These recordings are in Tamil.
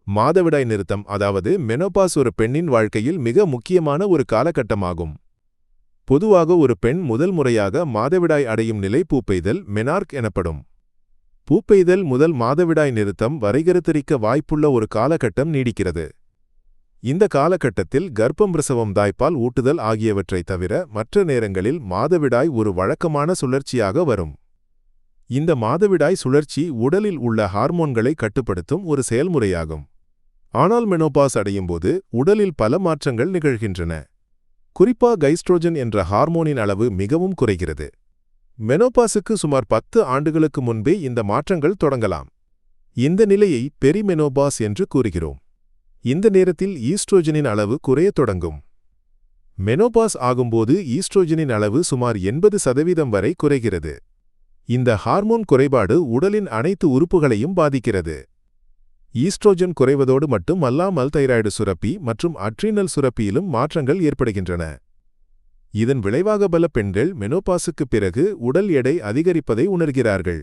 மாதவிடாய் நிறுத்தம் அதாவது மெனோபாஸ் ஒரு பெண்ணின் வாழ்க்கையில் மிக முக்கியமான ஒரு காலகட்டமாகும். பொதுவாக ஒரு பெண் முதல் முறையாக மாதவிடாய் அடையும் நிலை பூப்பெய்தல் மெனார்க் எனப்படும். பூப்பெய்தல் முதல் மாதவிடாய் நிறுத்தம் வரைகருத்தரிக்க வாய்ப்புள்ள ஒரு காலகட்டம் நீடிக்கிறது. இந்த காலகட்டத்தில் கர்ப்பம் பிரசவம் தாய்ப்பால் ஊட்டுதல் ஆகியவற்றைத் தவிர மற்ற நேரங்களில் மாதவிடாய் ஒரு வழக்கமான சுழற்சியாக வரும். இந்த மாதவிடாய் சுழற்சி உடலில் உள்ள ஹார்மோன்களை கட்டுப்படுத்தும் ஒரு செயல்முறையாகும். ஆனால் மெனோபாஸ் அடையும்போது உடலில் பல மாற்றங்கள் நிகழ்கின்றன. குறிப்பாக கைஸ்ட்ரோஜன் என்ற ஹார்மோனின் அளவு மிகவும் குறைகிறது. மெனோபாஸுக்கு சுமார் 10 ஆண்டுகளுக்கு முன்பே இந்த மாற்றங்கள் தொடங்கலாம். இந்த நிலையை பெரிமெனோபாஸ் என்று கூறுகிறோம். இந்த நேரத்தில் ஈஸ்ட்ரோஜனின் அளவு குறையத் தொடங்கும். மெனோபாஸ் ஆகும்போது ஈஸ்ட்ரோஜனின் அளவு சுமார் 80% வரை குறைகிறது. இந்த ஹார்மோன் குறைபாடு உடலின் அனைத்து உறுப்புகளையும் பாதிக்கிறது. ஈஸ்ட்ரோஜன் குறைவதோடு மட்டும் அல்லாமல் தைராய்டு சுரப்பி மற்றும் அட்ரீனல் சுரப்பியிலும் மாற்றங்கள் ஏற்படுகின்றன. இதன் விளைவாக பல பெண்கள் மெனோபாஸுக்குப் பிறகு உடல் எடை அதிகரிப்பதை உணர்கிறார்கள்.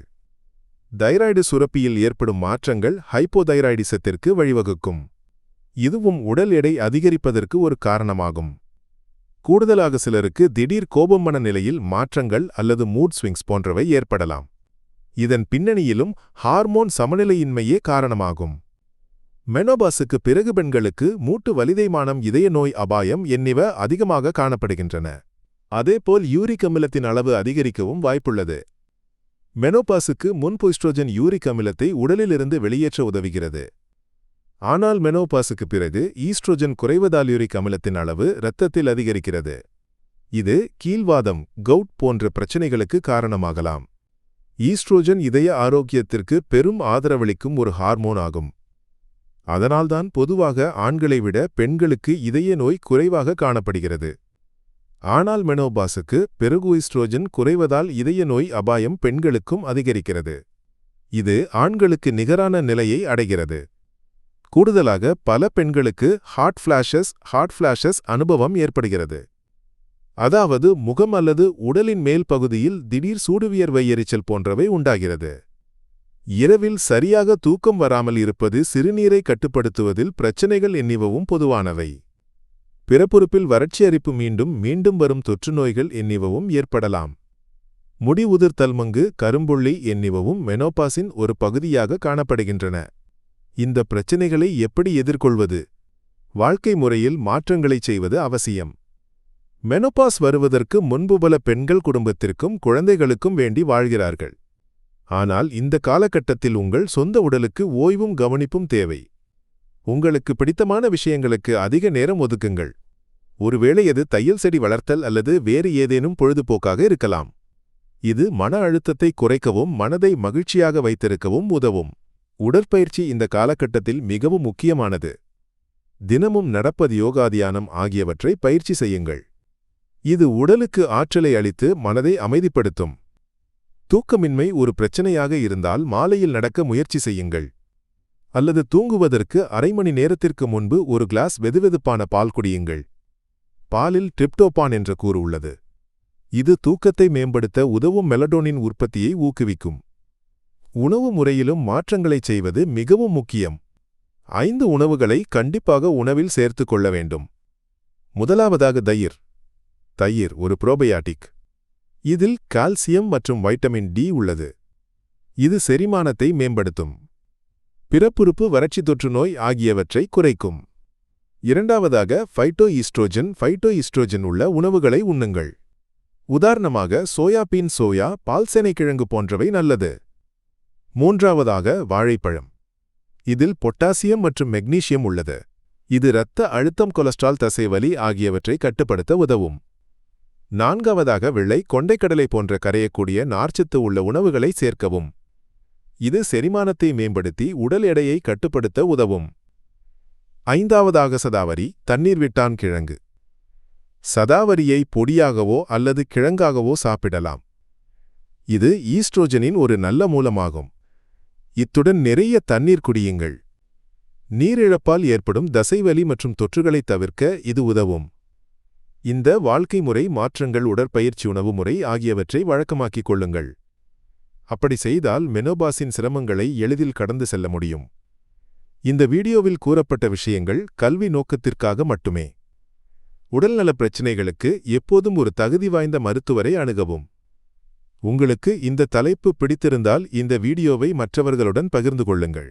தைராய்டு சுரப்பியில் ஏற்படும் மாற்றங்கள் ஹைப்போதைராய்டிசத்திற்கு வழிவகுக்கும். இதுவும் உடல் எடை அதிகரிப்பதற்கு ஒரு காரணமாகும். கூடுதலாக சிலருக்கு திடீர் கோபம் மனநிலையில் மாற்றங்கள் அல்லது மூட் ஸ்விங்ஸ் போன்றவை ஏற்படலாம். இதன் பின்னணியிலும் ஹார்மோன் சமநிலையின்மையே காரணமாகும். மெனோபாஸுக்கு பிறகு பெண்களுக்கு மூட்டு வலிதைமானம் இதய நோய் அபாயம் என்னிவ அதிகமாக காணப்படுகின்றன. அதேபோல் யூரிக் அமிலத்தின் அளவு அதிகரிக்கவும் வாய்ப்புள்ளது. மெனோபாஸுக்கு முன்பு ஈஸ்ட்ரோஜன் யூரிக் அமிலத்தை உடலிலிருந்து வெளியேற்ற உதவுகிறது. ஆனால் மெனோபாஸுக்கு பிறகு ஈஸ்ட்ரோஜன் குறைவதால் யூரிக் அமிலத்தின் அளவு இரத்தத்தில் அதிகரிக்கிறது. இது கீல்வாதம் கவுட் போன்ற பிரச்சினைகளுக்கு காரணமாகலாம். ஈஸ்ட்ரோஜன் இதய ஆரோக்கியத்திற்கு பெரும் ஆதரவளிக்கும் ஒரு ஹார்மோன் ஆகும். அதனால்தான் பொதுவாக ஆண்களை விட பெண்களுக்கு இதய நோய் குறைவாக காணப்படுகிறது. ஆனால் மெனோபாஸுக்கு பிறகு ஈஸ்ட்ரோஜன் குறைவதால் இதய நோய் அபாயம் பெண்களுக்கும் அதிகரிக்கிறது. இது ஆண்களுக்கு நிகரான நிலையை அடைகிறது. கூடுதலாக பல பெண்களுக்கு ஹாட் ஃபிளாஷஸ் அனுபவம் ஏற்படுகிறது. அதாவது முகம் அல்லது உடலின் மேல் பகுதியில் திடீர் சூடுவியர்வை எரிச்சல் போன்றவை உண்டாகிறது. இரவில் சரியாக தூக்கம் வராமல் இருப்பது சிறுநீரை கட்டுப்படுத்துவதில் பிரச்சினைகள் என்னிவவும் பொதுவானவை. பிறப்புறுப்பில் வறட்சி அரிப்பு மீண்டும் வரும் தொற்றுநோய்கள் என்னிவவும் ஏற்படலாம். முடி உதிர்தல் மங்கு கரும்புள்ளி என்னிவவும் மெனோபாஸின் ஒரு பகுதியாக காணப்படுகின்றன. இந்த பிரச்சினைகளை எப்படி எதிர்கொள்வது? வாழ்க்கை முறையில் மாற்றங்களைச் செய்வது அவசியம். மெனோபாஸ் வருவதற்கு முன்பு பல பெண்கள் குடும்பத்திற்கும் குழந்தைகளுக்கும் வேண்டி வாழ்கிறார்கள். ஆனால் இந்த காலகட்டத்தில் உங்கள் சொந்த உடலுக்கு ஓய்வும் கவனிப்பும் தேவை. உங்களுக்கு பிடித்தமான விஷயங்களுக்கு அதிக நேரம் ஒதுக்குங்கள். ஒருவேளை அது தையல் செடி வளர்த்தல் அல்லது வேறு ஏதேனும் பொழுதுபோக்காக இருக்கலாம். இது மன அழுத்தத்தை குறைக்கவும் மனதை மகிழ்ச்சியாக வைத்திருக்கவும் உதவும். உடற்பயிற்சி இந்த காலகட்டத்தில் மிகவும் முக்கியமானது. தினமும் நடப்பது யோகா தியானம் ஆகியவற்றை பயிற்சி செய்யுங்கள். இது உடலுக்கு ஆற்றலை அளித்து மனதை அமைதிப்படுத்தும். தூக்கமின்மை ஒரு பிரச்சனையாக இருந்தால் மாலையில் நடக்க முயற்சி செய்யுங்கள். அல்லது தூங்குவதற்கு அரை மணி நேரத்திற்கு முன்பு ஒரு கிளாஸ் வெதுவெதுப்பான பால் குடியுங்கள். பாலில் டிரிப்டோபான் என்ற கூறு உள்ளது. இது தூக்கத்தை மேம்படுத்த உதவும் மெலடோனின் உற்பத்தியை ஊக்குவிக்கும். உணவு முறையிலும் மாற்றங்களைச் செய்வது மிகவும் முக்கியம். 5 உணவுகளை கண்டிப்பாக உணவில் சேர்த்துக் கொள்ள வேண்டும். முதலாவதாக தயிர் ஒரு புரோபயாட்டிக். இதில் கால்சியம் மற்றும் வைட்டமின் டி உள்ளது. இது செரிமானத்தை மேம்படுத்தும். பிறப்புறுப்பு வறட்சி தொற்றுநோய் ஆகியவற்றை குறைக்கும். இரண்டாவதாக ஃபைட்டோ ஈஸ்ட்ரோஜன் உள்ள உணவுகளை உண்ணுங்கள். உதாரணமாக சோயா, பால்சேனைக்கிழங்கு போன்றவை நல்லது. மூன்றாவதாக வாழைப்பழம். இதில் பொட்டாசியம் மற்றும் மெக்னீசியம் உள்ளது. இது இரத்த அழுத்தம் கொலஸ்ட்ரால் தசைவலி ஆகியவற்றை கட்டுப்படுத்த உதவும். நான்காவதாக வெள்ளை கொண்டைக்கடலை போன்ற கரையக்கூடிய நார்ச்சத்து உள்ள உணவுகளை சேர்க்கவும். இது செரிமானத்தை மேம்படுத்தி உடல் எடையை கட்டுப்படுத்த உதவும். ஐந்தாவதாக சதாவரி தண்ணீர் விட்டான் கிழங்கு. சதாவரியை பொடியாகவோ அல்லது கிழங்காகவோ சாப்பிடலாம். இது ஈஸ்ட்ரோஜனின் ஒரு நல்ல மூலமாகும். இத்துடன் நிறைய தண்ணீர் குடியுங்கள். நீரிழப்பால் ஏற்படும் தசைவலி மற்றும் தொற்றுகளைத் தவிர்க்க இது உதவும். இந்த வாழ்க்கை முறை மாற்றங்கள் உடற்பயிற்சி உணவு முறை ஆகியவற்றை வழக்கமாக்கிக் கொள்ளுங்கள். அப்படி செய்தால் மெனோபாஸின் சிரமங்களை எளிதில் கடந்து செல்ல முடியும். இந்த வீடியோவில் கூறப்பட்ட விஷயங்கள் கல்வி நோக்கத்திற்காக மட்டுமே. உடல்நலப் பிரச்சினைகளுக்கு எப்போதும் ஒரு தகுதி வாய்ந்த மருத்துவரை அணுகவும். உங்களுக்கு இந்த தலைப்பு பிடித்திருந்தால் இந்த வீடியோவை மற்றவர்களுடன் பகிர்ந்து கொள்ளுங்கள்.